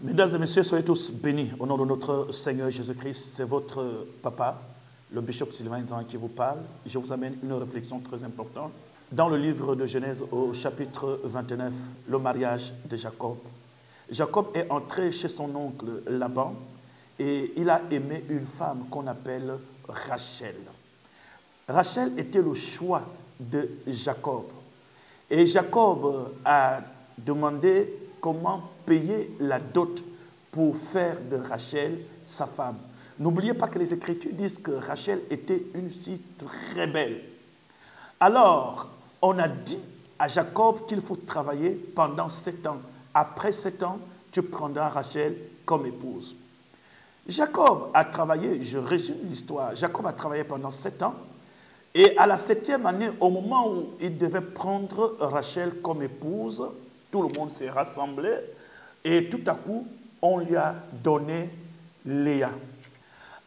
Mesdames et messieurs, soyez tous bénis au nom de notre Seigneur Jésus-Christ. C'est votre papa, le bishop Sylvain Nzan, qui vous parle. Je vous amène une réflexion très importante. Dans le livre de Genèse, au chapitre 29, le mariage de Jacob. Jacob est entré chez son oncle Laban et il a aimé une femme qu'on appelle Rachel. Rachel était le choix de Jacob. Et Jacob a demandé comment payer la dot pour faire de Rachel sa femme. N'oubliez pas que les Écritures disent que Rachel était une fille très belle. Alors, on a dit à Jacob qu'il faut travailler pendant 7 ans. Après 7 ans, tu prendras Rachel comme épouse. Jacob a travaillé, je résume l'histoire, Jacob a travaillé pendant 7 ans. Et à la 7e année, au moment où il devait prendre Rachel comme épouse, tout le monde s'est rassemblé et tout à coup, on lui a donné Léa.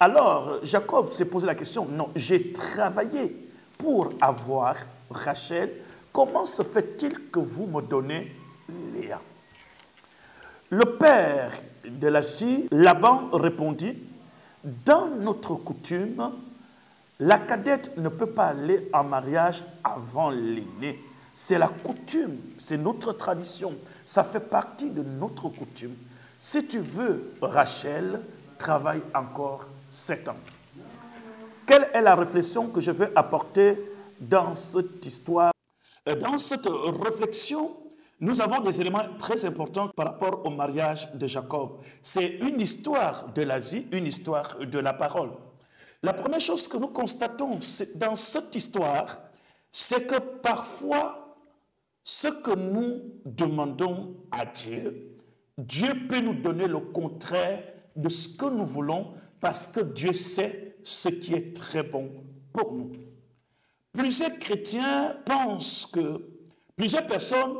Alors, Jacob s'est posé la question, non, j'ai travaillé pour avoir Rachel, comment se fait-il que vous me donnez Léa? Le père de la fille, Laban, répondit, dans notre coutume, la cadette ne peut pas aller en mariage avant l'aîné. C'est la coutume, c'est notre tradition. Ça fait partie de notre coutume. Si tu veux, Rachel, travaille encore 7 ans. Quelle est la réflexion que je veux apporter dans cette histoire? Dans cette réflexion, nous avons des éléments très importants par rapport au mariage de Jacob. C'est une histoire de la vie, une histoire de la parole. La première chose que nous constatons dans cette histoire, c'est que parfois, ce que nous demandons à Dieu, Dieu peut nous donner le contraire de ce que nous voulons parce que Dieu sait ce qui est très bon pour nous. Plusieurs chrétiens pensent que plusieurs personnes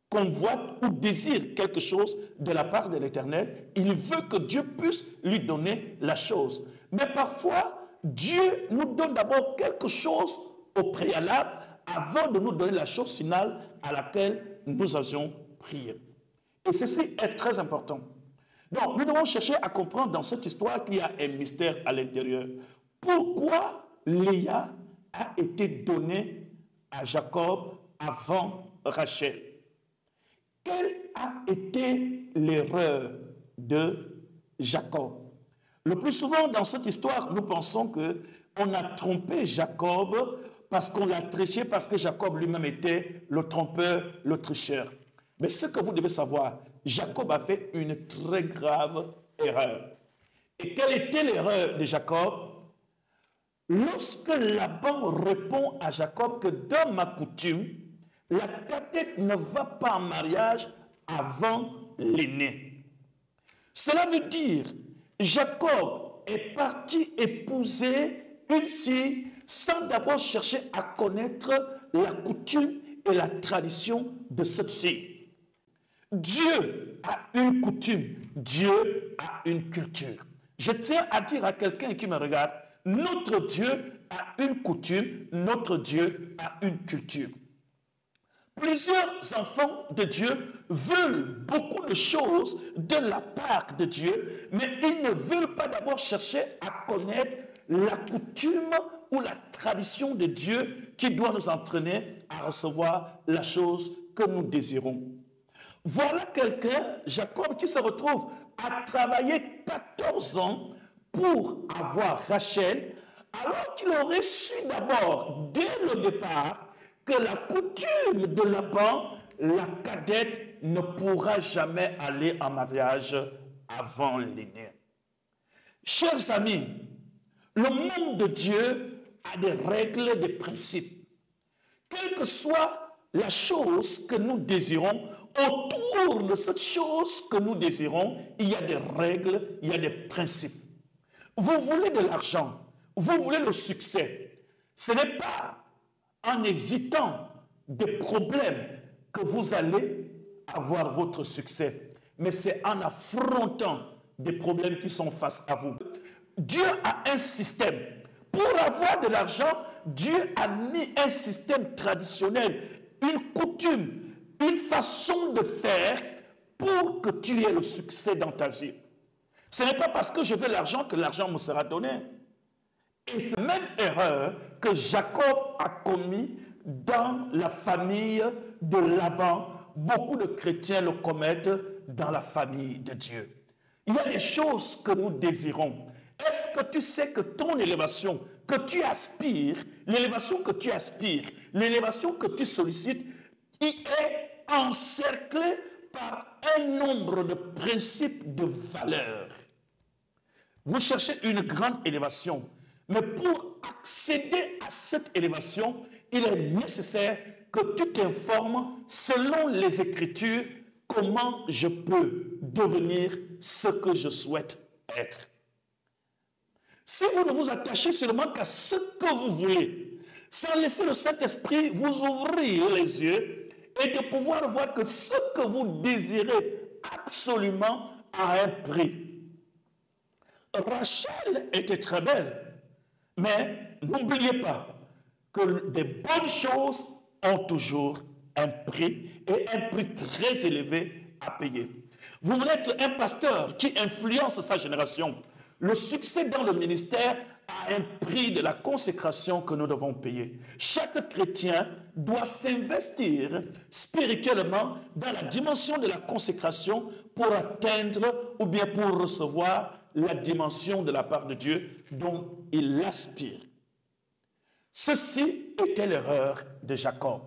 convoitent ou désirent quelque chose de la part de l'Éternel. Il veut que Dieu puisse lui donner la chose. Mais parfois, Dieu nous donne d'abord quelque chose au préalable avant de nous donner la chose finale à laquelle nous avions prié. Et ceci est très important. Donc, nous devons chercher à comprendre dans cette histoire qu'il y a un mystère à l'intérieur. Pourquoi Léa a été donnée à Jacob avant Rachel? Quelle a été l'erreur de Jacob? Le plus souvent dans cette histoire, nous pensons qu'on a trompé Jacob parce qu'on l'a triché, parce que Jacob lui-même était le trompeur, le tricheur. Mais ce que vous devez savoir, Jacob a fait une très grave erreur. Et quelle était l'erreur de Jacob? Lorsque Laban répond à Jacob que dans ma coutume, la cadette ne va pas en mariage avant l'aîné. Cela veut dire Jacob est parti épouser une fille sans d'abord chercher à connaître la coutume et la tradition de cette fille. Dieu a une coutume, Dieu a une culture. Je tiens à dire à quelqu'un qui me regarde, notre Dieu a une coutume, notre Dieu a une culture. Plusieurs enfants de Dieu veulent beaucoup de choses de la part de Dieu, mais ils ne veulent pas d'abord chercher à connaître la coutume ou la tradition de Dieu qui doit nous entraîner à recevoir la chose que nous désirons. Voilà quelqu'un, Jacob, qui se retrouve à travailler 14 ans pour avoir Rachel, alors qu'il aurait su d'abord, dès le départ, que la coutume de Laban, la cadette ne pourra jamais aller en mariage avant l'aîné. Chers amis, le monde de Dieu a des règles, des principes. Quelle que soit la chose que nous désirons, autour de cette chose que nous désirons, il y a des règles, il y a des principes. Vous voulez de l'argent, vous voulez le succès. Ce n'est pas en évitant des problèmes que vous allez avoir votre succès, mais c'est en affrontant des problèmes qui sont face à vous. Dieu a un système. Pour avoir de l'argent, Dieu a mis un système traditionnel, une coutume, une façon de faire pour que tu aies le succès dans ta vie. Ce n'est pas parce que je veux l'argent que l'argent me sera donné. Et c'est la même erreur que Jacob a commis dans la famille de Laban. Beaucoup de chrétiens le commettent dans la famille de Dieu. Il y a des choses que nous désirons. Est-ce que tu sais que ton élévation, que tu aspires, l'élévation que tu aspires, l'élévation que tu sollicites, il est encerclé par un nombre de principes, de valeurs. Vous cherchez une grande élévation, mais pour accéder à cette élévation, il est nécessaire que tu t'informes selon les Écritures comment je peux devenir ce que je souhaite être. Si vous ne vous attachez seulement qu'à ce que vous voulez, sans laisser le Saint-Esprit vous ouvrir les yeux et de pouvoir voir que ce que vous désirez absolument a un prix. Rachel était très belle, mais n'oubliez pas que des bonnes choses ont toujours un prix et un prix très élevé à payer. Vous voulez être un pasteur qui influence sa génération. Le succès dans le ministère a un prix de la consécration que nous devons payer. Chaque chrétien doit s'investir spirituellement dans la dimension de la consécration pour atteindre ou bien pour recevoir la dimension de la part de Dieu dont il aspire. Ceci était l'erreur de Jacob.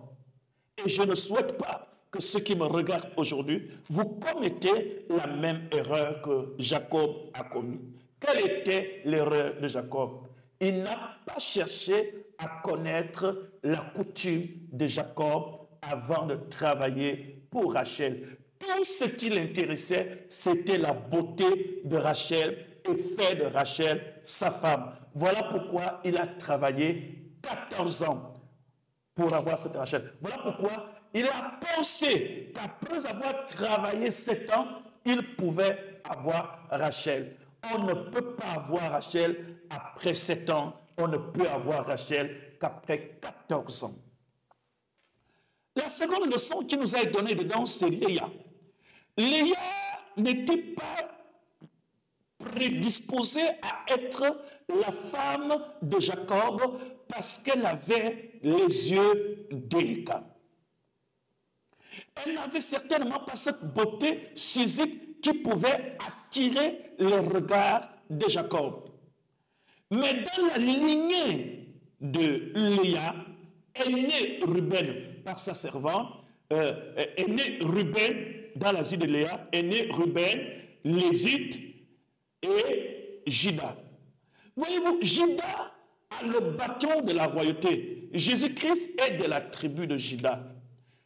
Et je ne souhaite pas que ceux qui me regardent aujourd'hui, vous commettez la même erreur que Jacob a commis. Quelle était l'erreur de Jacob? Il n'a pas cherché à connaître la coutume de Jacob avant de travailler pour Rachel. Tout ce qui l'intéressait, c'était la beauté de Rachel et faire de Rachel sa femme. Voilà pourquoi il a travaillé 14 ans pour avoir cette Rachel. Voilà pourquoi il a pensé qu'après avoir travaillé 7 ans, il pouvait avoir Rachel. On ne peut pas avoir Rachel après 7 ans. On ne peut avoir Rachel qu'après 14 ans. La seconde leçon qui nous a été donnée dedans, c'est Léa. Léa n'était pas prédisposée à être la femme de Jacob parce qu'elle avait les yeux délicats. Elle n'avait certainement pas cette beauté physique qui pouvait attirer les regards de Jacob. Mais dans la lignée de Léa, est né Ruben par sa servante, est né Ruben dans la vie de Léa, est né Ruben, Lévite et Juda. Voyez-vous, Juda a le bâton de la royauté. Jésus-Christ est de la tribu de Juda.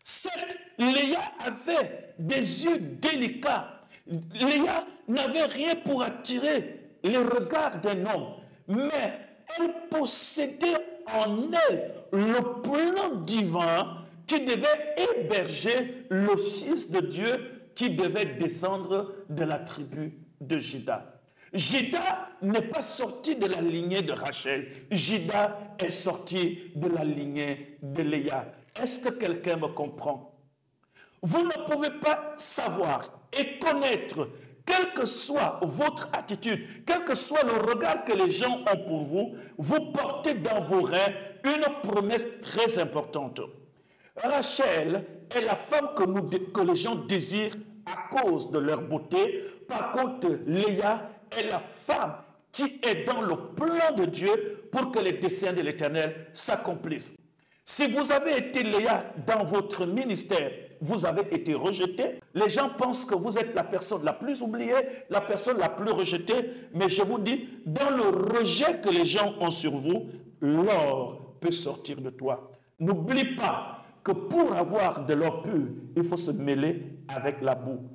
Certes, Léa avait des yeux délicats. Léa n'avait rien pour attirer les regards d'un homme. Mais elle possédait en elle le plan divin qui devait héberger le Fils de Dieu qui devait descendre de la tribu de Juda. Juda n'est pas sorti de la lignée de Rachel. Juda est sorti de la lignée de Léa. Est-ce que quelqu'un me comprend? Vous ne pouvez pas savoir et connaître, quelle que soit votre attitude, quel que soit le regard que les gens ont pour vous, vous portez dans vos reins une promesse très importante. Rachel est la femme que les gens désirent à cause de leur beauté. Par contre, Léa est la femme qui est dans le plan de Dieu pour que les desseins de l'Éternel s'accomplissent. Si vous avez été Léa dans votre ministère, vous avez été rejeté. Les gens pensent que vous êtes la personne la plus oubliée, la personne la plus rejetée. Mais je vous dis, dans le rejet que les gens ont sur vous, l'or peut sortir de toi. N'oublie pas que pour avoir de l'or pur, il faut se mêler avec la boue.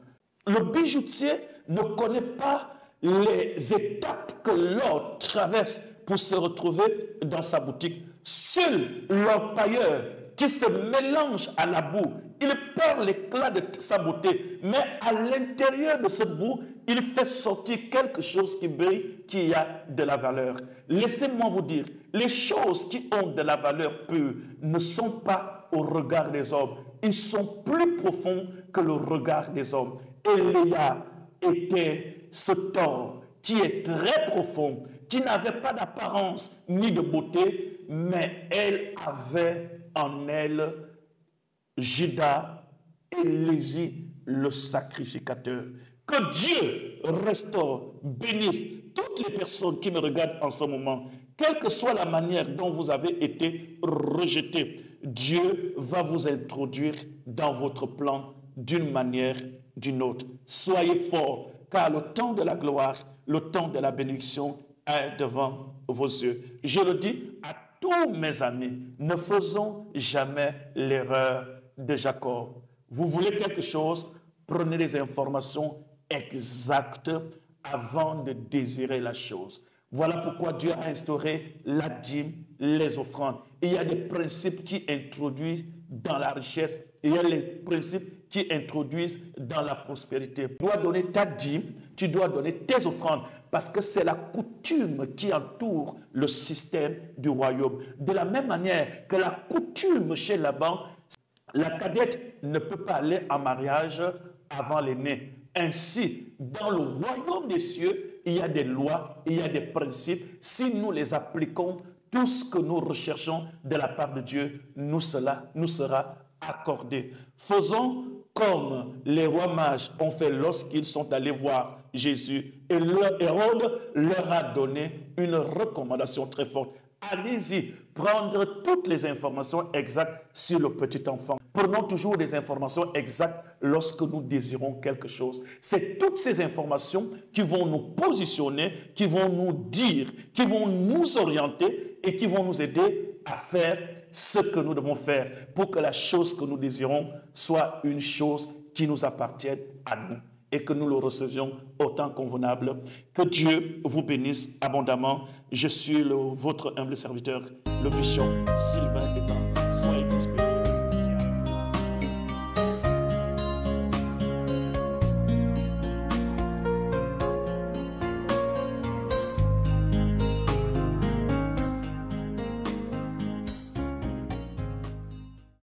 Le bijoutier ne connaît pas les étapes que l'or traverse pour se retrouver dans sa boutique. Seul l'orpailleur qui se mélange à la boue, il perd l'éclat de sa beauté, mais à l'intérieur de cette boue, il fait sortir quelque chose qui brille, qui a de la valeur. Laissez-moi vous dire, les choses qui ont de la valeur pure ne sont pas au regard des hommes. Ils sont plus profonds que le regard des hommes. Et Léa était ce tord qui est très profond, qui n'avait pas d'apparence ni de beauté, mais elle avait en elle Judas et Lévi, le sacrificateur. Que Dieu restaure, bénisse toutes les personnes qui me regardent en ce moment. Quelle que soit la manière dont vous avez été rejetés, Dieu va vous introduire dans votre plan d'une manière, d'une autre. Soyez forts, car le temps de la gloire, le temps de la bénédiction est devant vos yeux. Je le dis à tous mes amis, ne faisons jamais l'erreur de Jacob. Vous voulez quelque chose, prenez les informations exactes avant de désirer la chose. Voilà pourquoi Dieu a instauré la dîme, les offrandes. Il y a des principes qui introduisent dans la richesse, et il y a les principes qui introduisent dans la prospérité. Tu dois donner ta dîme, tu dois donner tes offrandes, parce que c'est la coutume qui entoure le système du royaume. De la même manière que la coutume chez Laban, la cadette ne peut pas aller en mariage avant l'aîné. Ainsi, dans le royaume des cieux, il y a des lois, il y a des principes. Si nous les appliquons, tout ce que nous recherchons de la part de Dieu nous sera accordé. Faisons comme les rois mages ont fait lorsqu'ils sont allés voir Jésus. Et Hérode leur a donné une recommandation très forte. Allez-y, prendre toutes les informations exactes sur le petit enfant. Prenons toujours des informations exactes lorsque nous désirons quelque chose. C'est toutes ces informations qui vont nous positionner, qui vont nous dire, qui vont nous orienter et qui vont nous aider à faire ce que nous devons faire pour que la chose que nous désirons soit une chose qui nous appartienne à nous et que nous le recevions au temps convenable. Que Dieu vous bénisse abondamment. Je suis votre humble serviteur, le bishop Sylvain Ezan. Soyez tous bénis.